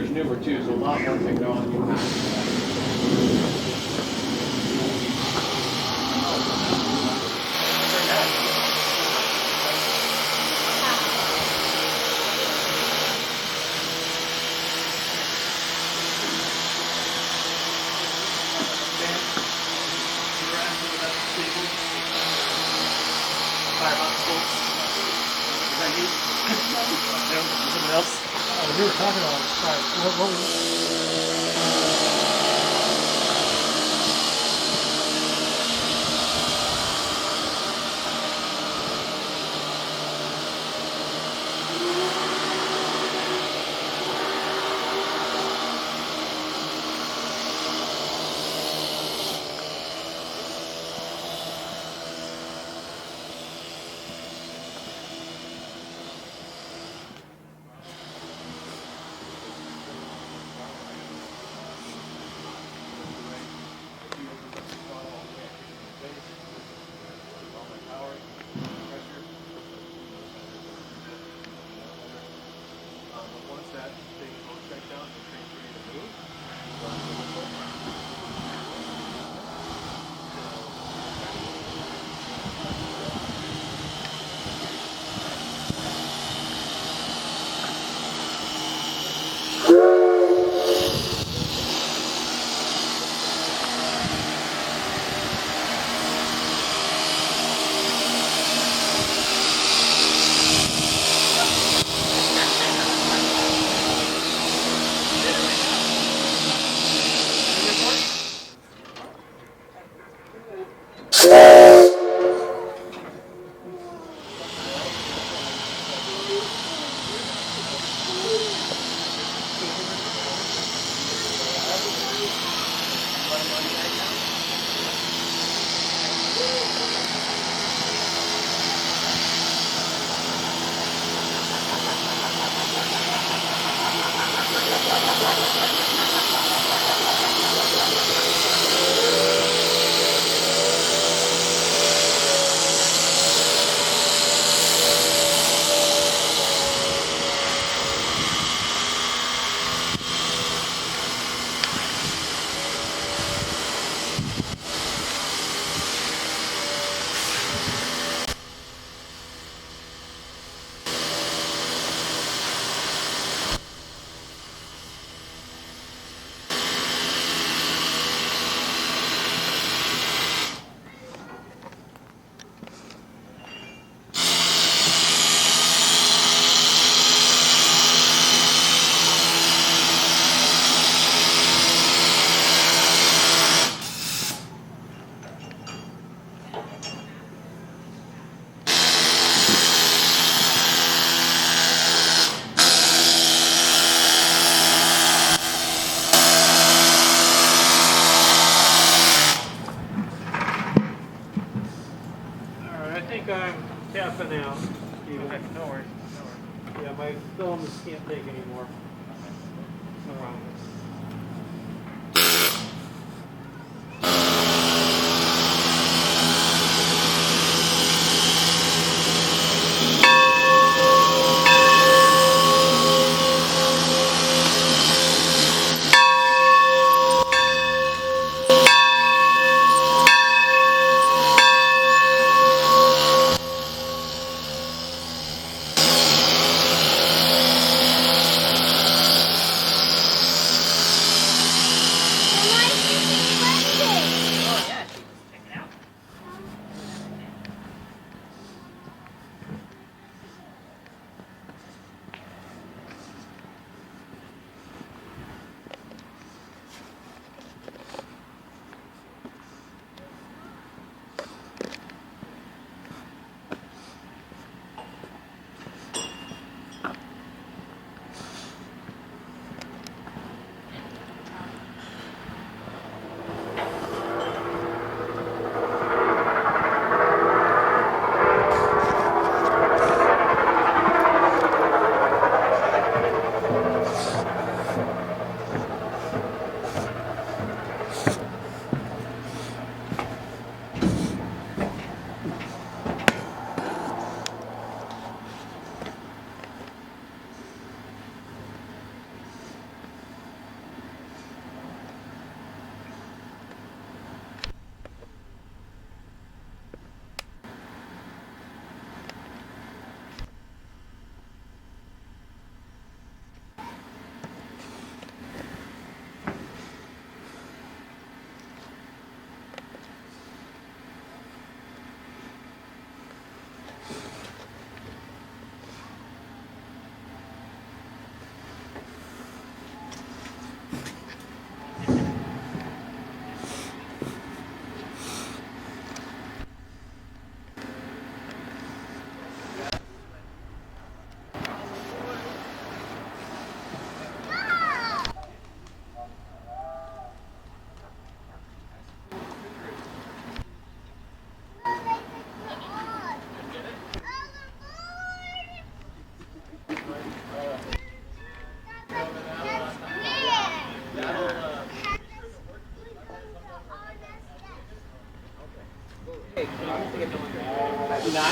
is newer too, so a lot more technology. Something else? We were talking about what was tapping out. Okay, no worries. Yeah, my filaments can't take anymore. No problem.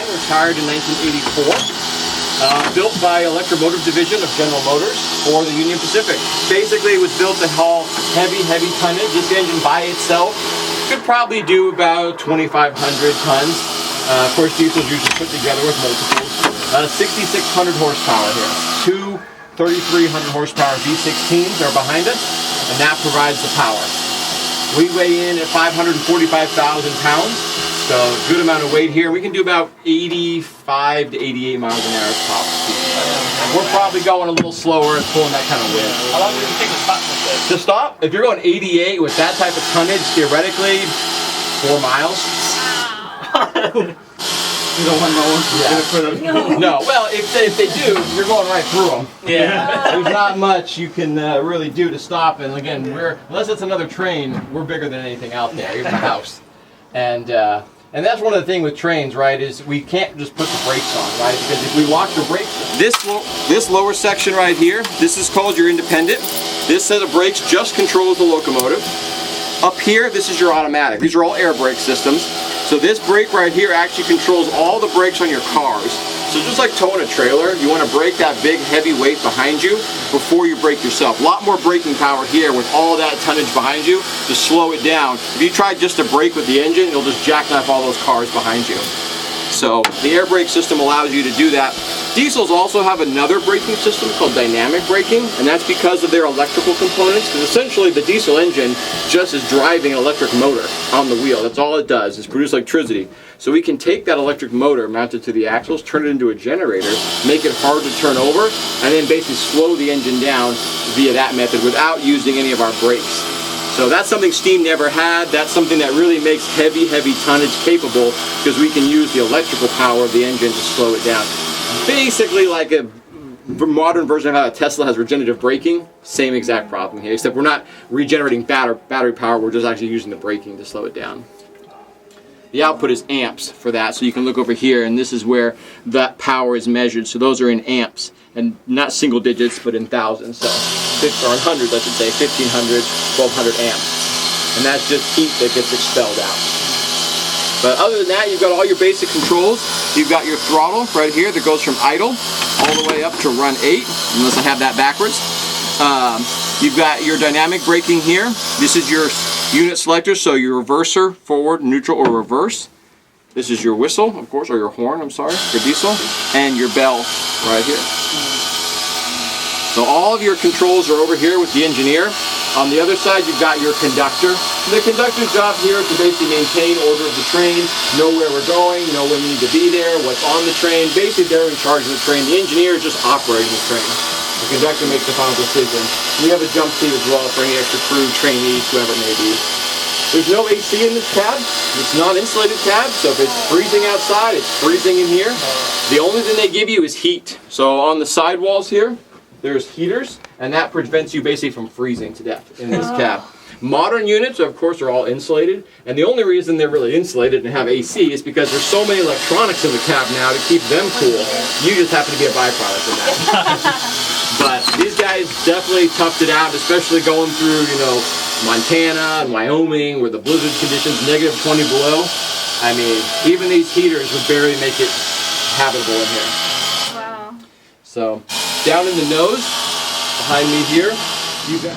Retired in 1984. Built by Locomotive division of General Motors for the Union Pacific. Basically, it was built to haul heavy tonnage. This engine by itself could probably do about 2,500 tons. Of course, diesels usually put together with multiples. 6,600 horsepower here. Two 3,300 horsepower V16s are behind us, and that provides the power. We weigh in at 545,000 pounds, so good amount of weight here. We can do about 85 to 88 miles an hour top speed. We're probably going a little slower and pulling that kind of wind. How long does it take to stop with this? To stop, if you're going 88 with that type of tonnage, theoretically, 4 miles. You don't want no one in front of you. No, well, if they do, you're going right through them. Yeah. There's not much you can really do to stop, and again, unless it's another train, we're bigger than anything out there, even a house. And that's one of the things with trains, right, is we can't just put the brakes on, right, because if we watch the brakes, this lower section right here, this is called your independent. This set of brakes just controls the locomotive. Up here, this is your automatic. These are all air brake systems. So this brake right here actually controls all the brakes on your cars. So just like towing a trailer, you want to brake that big heavy weight behind you before you brake yourself. A lot more braking power here with all that tonnage behind you to slow it down. If you try just to brake with the engine, it'll just jackknife all those cars behind you. So the air brake system allows you to do that. Diesels also have another braking system called dynamic braking, and that's because of their electrical components. Because essentially the diesel engine just is driving an electric motor on the wheel. That's all it does, is produce electricity. So we can take that electric motor mounted to the axles, turn it into a generator, make it hard to turn over, and then basically slow the engine down via that method without using any of our brakes. So that's something steam never had. That's something that really makes heavy tonnage capable, because we can use the electrical power of the engine to slow it down. Basically like a modern version of how a Tesla has regenerative braking, same exact problem here, except we're not regenerating battery power, we're just actually using the braking to slow it down. The output is amps for that, so you can look over here, and this is where that power is measured. So those are in amps, and not single digits, but in thousands, so or in hundreds, I should say, 1,500, 1,200 amps. And that's just heat that gets expelled out. But other than that, you've got all your basic controls. You've got your throttle right here that goes from idle all the way up to run 8, unless I have that backwards. You've got your dynamic braking here. This is your unit selector, so your reverser, forward, neutral, or reverse. This is your whistle, of course, or your horn, I'm sorry, your diesel, and your bell right here. So all of your controls are over here with the engineer. On the other side, you've got your conductor. The conductor's job here is to basically maintain order of the train, know where we're going, know when we need to be there, what's on the train. Basically, they're in charge of the train. The engineer is just operating the train. The conductor makes the final decision. We have a jump seat as well for any extra crew, trainees, whoever it may be. There's no AC in this cab. It's non-insulated cab, so if it's freezing outside, it's freezing in here. The only thing they give you is heat. So on the sidewalls here, there's heaters, and that prevents you basically from freezing to death in this cab. Modern units, of course, are all insulated, and the only reason they're really insulated and have AC is because there's so many electronics in the cab now to keep them cool. You just happen to be a byproduct of that. But these guys definitely toughed it out, especially going through, you know, Montana and Wyoming, where the blizzard conditions -20 below. I mean, even these heaters would barely make it habitable in here. Wow. So, down in the nose, behind me here, you got